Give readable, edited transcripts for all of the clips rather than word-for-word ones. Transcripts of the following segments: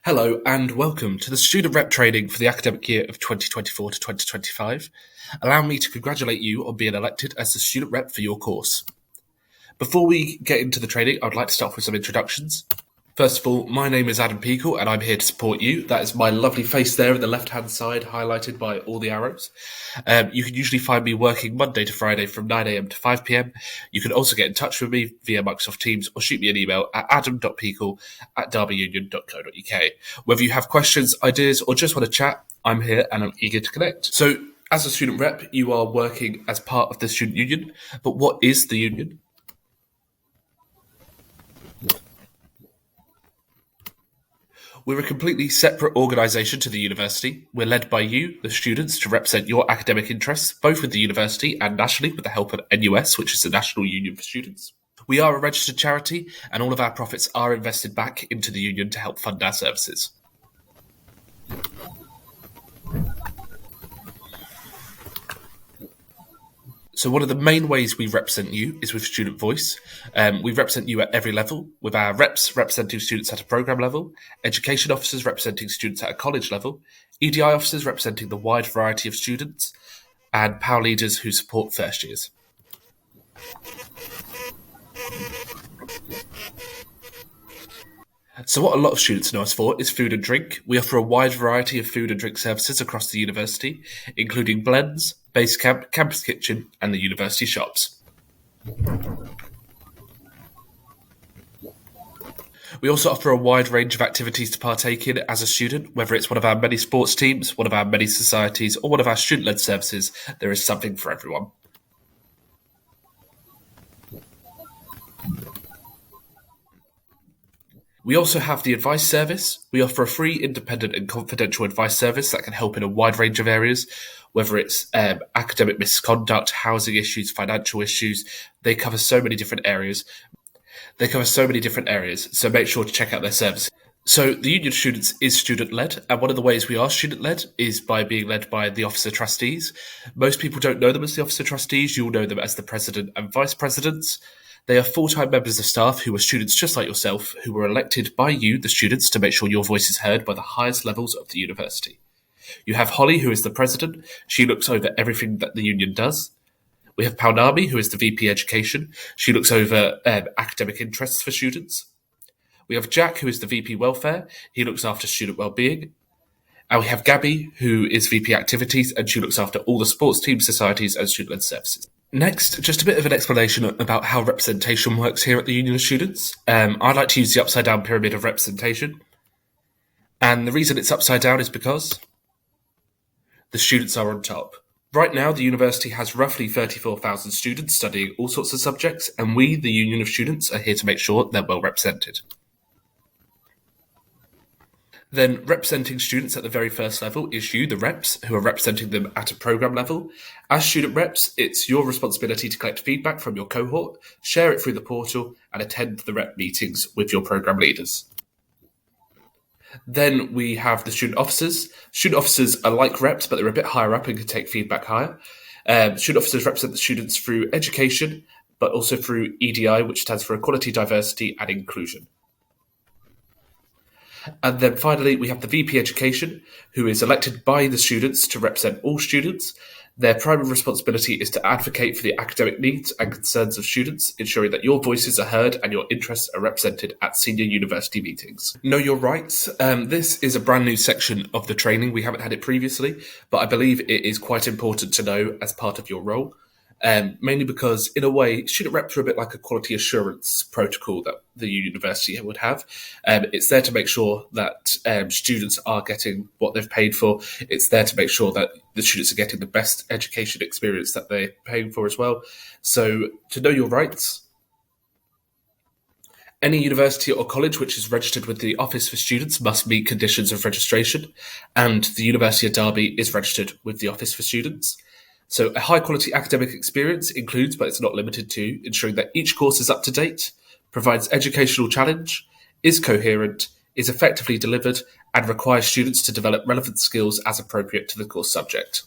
Hello and welcome to the student rep training for the academic year of 2024 to 2025. Allow me to congratulate you on being elected as the student rep for your course. Before we get into the training, I would like to start off with some introductions. First of all, my name is Adam Peakle and I'm here to support you. That is my lovely face there in the left-hand side, highlighted by all the arrows. You can usually find me working Monday to Friday from 9 a.m. to 5 p.m. You can also get in touch with me via Microsoft Teams or shoot me an email at adam.peakle@derbyunion.co.uk. Whether you have questions, ideas, or just want to chat, I'm here and I'm eager to connect. So, as a student rep, you are working as part of the student union, but what is the union? We're a completely separate organisation to the university. We're led by you, the students, to represent your academic interests, both with the university and nationally with the help of NUS, which is the National Union for Students. We are a registered charity, and all of our profits are invested back into the union to help fund our services. So one of the main ways we represent you is with Student Voice. We represent you at every level, with our reps representing students at a programme level, education officers representing students at a college level, EDI officers representing the wide variety of students, and PAL leaders who support first years. So what a lot of students know us for is food and drink. We offer a wide variety of food and drink services across the university, including blends, base camp, campus kitchen, and the university shops. We also offer a wide range of activities to partake in as a student, whether it's one of our many sports teams, one of our many societies, or one of our student-led services. There is something for everyone. We also have the advice service. We offer a free, independent and confidential advice service that can help in a wide range of areas, whether it's academic misconduct, housing issues, financial issues. They cover so many different areas. So make sure to check out their service. So the Union of Students is student-led, and one of the ways we are student-led is by being led by the Officer Trustees. Most people don't know them as the Officer Trustees. You'll know them as the President and Vice Presidents. They are full-time members of staff who are students just like yourself, who were elected by you, the students, to make sure your voice is heard by the highest levels of the university. You have Holly, who is the president. She looks over everything that the union does. We have Paunami, who is the VP Education. She looks over academic interests for students. We have Jack, who is the VP Welfare. He looks after student well-being. And we have Gabby, who is VP Activities, and she looks after all the sports teams, societies, and student-led services. Next, just a bit of an explanation about how representation works here at the Union of Students. I like to use the upside-down pyramid of representation. And the reason it's upside down is because the students are on top. Right now, the university has roughly 34,000 students studying all sorts of subjects, and we, the Union of Students, are here to make sure they're well represented. Then representing students at the very first level is you, the reps, who are representing them at a programme level. As student reps, it's your responsibility to collect feedback from your cohort, share it through the portal, and attend the rep meetings with your programme leaders. Then we have the student officers. Student officers are like reps, but they're a bit higher up and can take feedback higher. Student officers represent the students through education, but also through EDI, which stands for Equality, Diversity and Inclusion. And then finally, we have the VP Education, who is elected by the students to represent all students. Their primary responsibility is to advocate for the academic needs and concerns of students, ensuring that your voices are heard and your interests are represented at senior university meetings. Know your rights. This is a brand new section of the training. We haven't had it previously, but I believe it is quite important to know as part of your role. Mainly because, in a way, student reps are a bit like a quality assurance protocol that the university would have. It's there to make sure that students are getting what they've paid for. It's there to make sure that the students are getting the best education experience that they're paying for as well. So, to know your rights, any university or college which is registered with the Office for Students must meet conditions of registration, and the University of Derby is registered with the Office for Students. So a high-quality academic experience includes, but it's not limited to, ensuring that each course is up to date, provides educational challenge, is coherent, is effectively delivered, and requires students to develop relevant skills as appropriate to the course subject.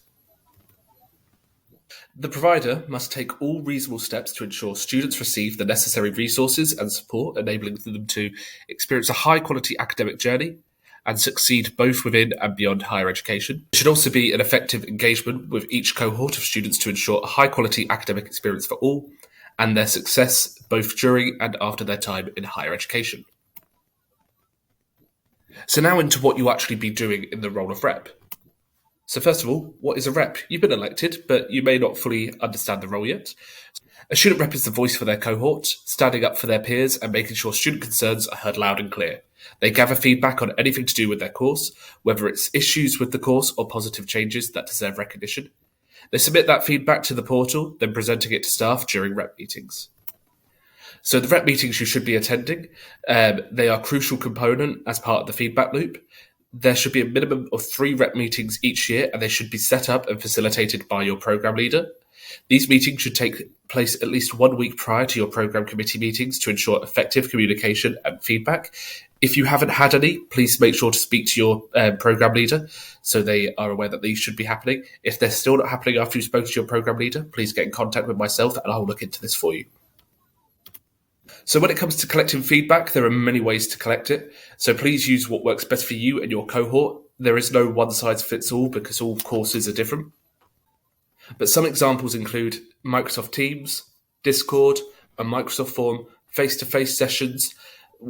The provider must take all reasonable steps to ensure students receive the necessary resources and support, enabling them to experience a high-quality academic journey, and succeed both within and beyond higher education. There should also be an effective engagement with each cohort of students to ensure a high-quality academic experience for all and their success both during and after their time in higher education. So now into what you'll actually be doing in the role of rep. So first of all, what is a rep? You've been elected, but you may not fully understand the role yet. A student rep is the voice for their cohort, standing up for their peers and making sure student concerns are heard loud and clear. They gather feedback on anything to do with their course, whether it's issues with the course or positive changes that deserve recognition. They submit that feedback to the portal, then presenting it to staff during rep meetings. So the rep meetings you should be attending, they are a crucial component as part of the feedback loop. There should be a minimum of 3 rep meetings each year, and they should be set up and facilitated by your program leader. These meetings should take place at least 1 week prior to your program committee meetings to ensure effective communication and feedback. If you haven't had any, please make sure to speak to your program leader so they are aware that these should be happening. If they're still not happening after you've spoken to your program leader, please get in contact with myself and I'll look into this for you. So when it comes to collecting feedback, there are many ways to collect it. So please use what works best for you and your cohort. There is no one size fits all because all courses are different. But some examples include Microsoft Teams, Discord, a Microsoft Form, face-to-face sessions,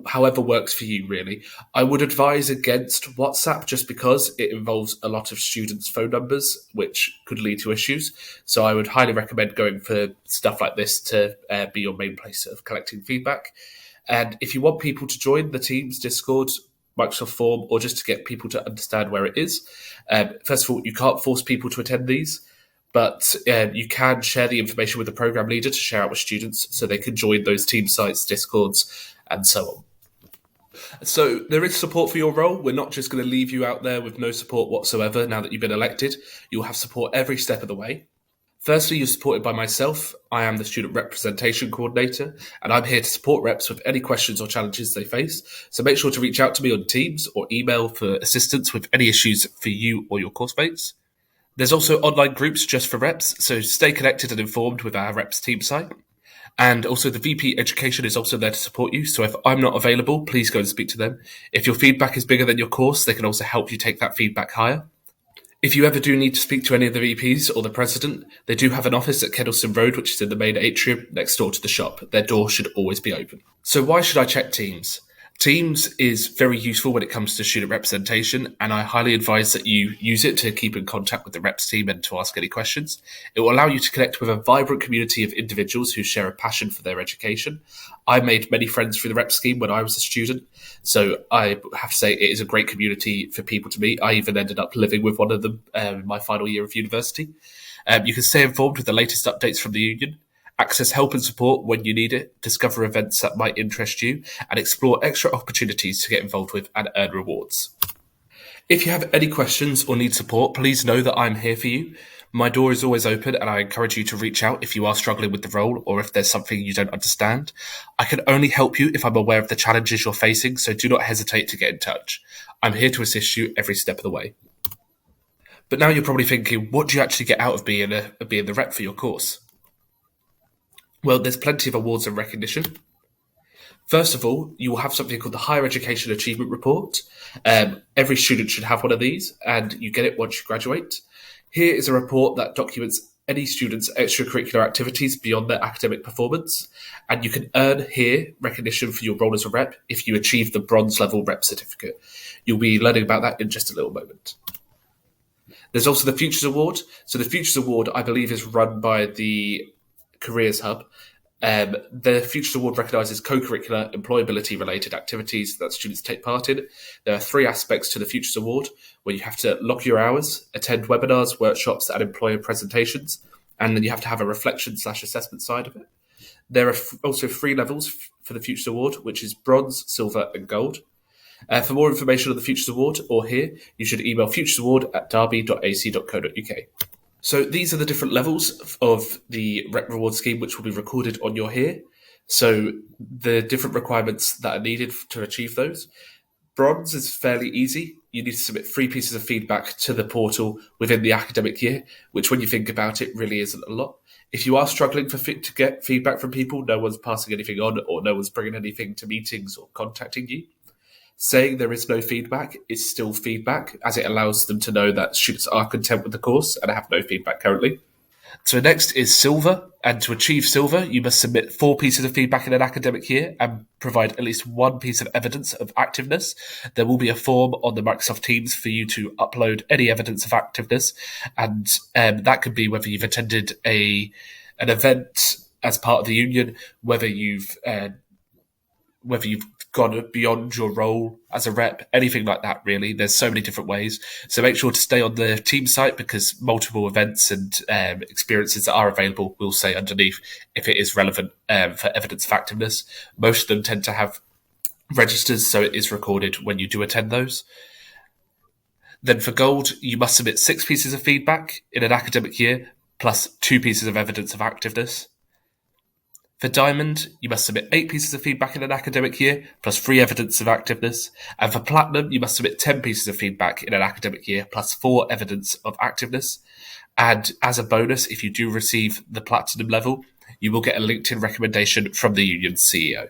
however works for you, really. I would advise against WhatsApp just because it involves a lot of students' phone numbers, which could lead to issues. So I would highly recommend going for stuff like this to be your main place of collecting feedback. And if you want people to join the Teams, Discord, Microsoft Form, or just to get people to understand where it is, first of all, you can't force people to attend these. But you can share the information with the program leader to share out with students so they can join those team sites, Discords, and so on. So there is support for your role. We're not just going to leave you out there with no support whatsoever now that you've been elected. You'll have support every step of the way. Firstly, you're supported by myself. I am the Student Representation Coordinator, and I'm here to support reps with any questions or challenges they face. So make sure to reach out to me on Teams or email for assistance with any issues for you or your course mates. There's also online groups just for reps, so stay connected and informed with our reps team site. And also the VP Education is also there to support you, so if I'm not available, please go and speak to them. If your feedback is bigger than your course, they can also help you take that feedback higher. If you ever do need to speak to any of the VPs or the president, they do have an office at Kedleston Road, which is in the main atrium next door to the shop. Their door should always be open. So why should I check Teams? Teams is very useful when it comes to student representation, and I highly advise that you use it to keep in contact with the reps team and to ask any questions. It will allow you to connect with a vibrant community of individuals who share a passion for their education. I made many friends through the rep scheme when I was a student, so I have to say it is a great community for people to meet. I even ended up living with one of them in my final year of university. You can stay informed with the latest updates from the union, access help and support when you need it, discover events that might interest you, and explore extra opportunities to get involved with and earn rewards. If you have any questions or need support, please know that I'm here for you. My door is always open, and I encourage you to reach out if you are struggling with the role or if there's something you don't understand. I can only help you if I'm aware of the challenges you're facing, so do not hesitate to get in touch. I'm here to assist you every step of the way. But now you're probably thinking, what do you actually get out of being the rep for your course? Well, there's plenty of awards and recognition. First of all, you will have something called the Higher Education Achievement Report. Every student should have one of these, and you get it once you graduate. Here is a report that documents any student's extracurricular activities beyond their academic performance, and you can earn here recognition for your role as a rep if you achieve the bronze level rep certificate. You'll be learning about that in just a little moment. There's also the Futures Award. So the Futures Award, I believe, is run by the Careers Hub. The Futures Award recognises co-curricular employability-related activities that students take part in. There are 3 aspects to the Futures Award, where you have to log your hours, attend webinars, workshops, and employer presentations, and then you have to have a reflection/assessment side of it. There are also 3 levels for the Futures Award, which is bronze, silver, and gold. For more information on the Futures Award or here, you should email futuresaward@derby.ac.co.uk. So these are the different levels of the Rep Reward Scheme, which will be recorded on your here. So the different requirements that are needed to achieve those. Bronze is fairly easy. You need to submit 3 pieces of feedback to the portal within the academic year, which when you think about it really isn't a lot. If you are struggling to get feedback from people, no one's passing anything on or no one's bringing anything to meetings or contacting you. Saying there is no feedback is still feedback, as it allows them to know that students are content with the course and have no feedback currently. So next is silver, and to achieve silver, you must submit 4 pieces of feedback in an academic year and provide at least 1 piece of evidence of activeness. There will be a form on the Microsoft Teams for you to upload any evidence of activeness, and that could be whether you've attended an event as part of the union, whether you've gone beyond your role as a rep, anything like that, really. There's so many different ways. So make sure to stay on the team site, because multiple events and experiences that are available will say underneath if it is relevant for evidence of activeness. Most of them tend to have registers, so it is recorded when you do attend those. Then for gold, you must submit 6 pieces of feedback in an academic year, plus 2 pieces of evidence of activeness. For diamond, you must submit 8 pieces of feedback in an academic year, plus 3 evidence of activeness. And for platinum, you must submit 10 pieces of feedback in an academic year, plus 4 evidence of activeness. And as a bonus, if you do receive the platinum level, you will get a LinkedIn recommendation from the union's CEO.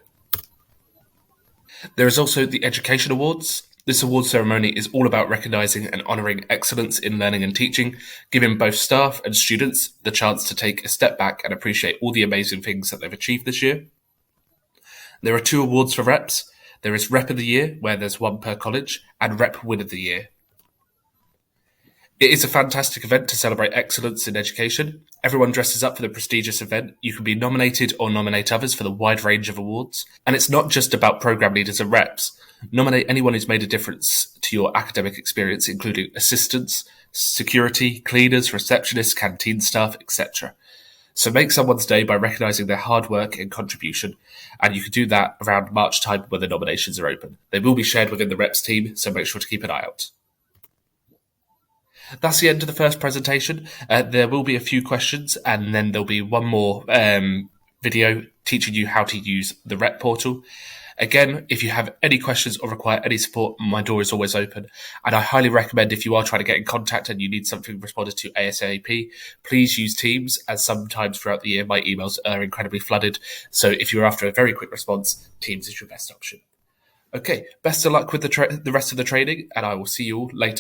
There is also the Education Awards. This award ceremony is all about recognising and honouring excellence in learning and teaching, giving both staff and students the chance to take a step back and appreciate all the amazing things that they've achieved this year. There are 2 awards for reps. There is Rep of the Year, where there's 1 per college, and Rep Win of the Year. It is a fantastic event to celebrate excellence in education. Everyone dresses up for the prestigious event. You can be nominated or nominate others for the wide range of awards. And it's not just about program leaders and reps. Nominate anyone who's made a difference to your academic experience, including assistants, security, cleaners, receptionists, canteen staff, etc. So make someone's day by recognising their hard work and contribution, and you can do that around March time when the nominations are open. They will be shared within the reps team, so make sure to keep an eye out. That's the end of the first presentation. There will be a few questions, and then there'll be one more video teaching you how to use the Rep portal. Again, if you have any questions or require any support, my door is always open. And I highly recommend, if you are trying to get in contact and you need something responded to ASAP, please use Teams, as sometimes throughout the year my emails are incredibly flooded. So if you're after a very quick response, Teams is your best option. Okay, best of luck with the rest of the training, and I will see you all later.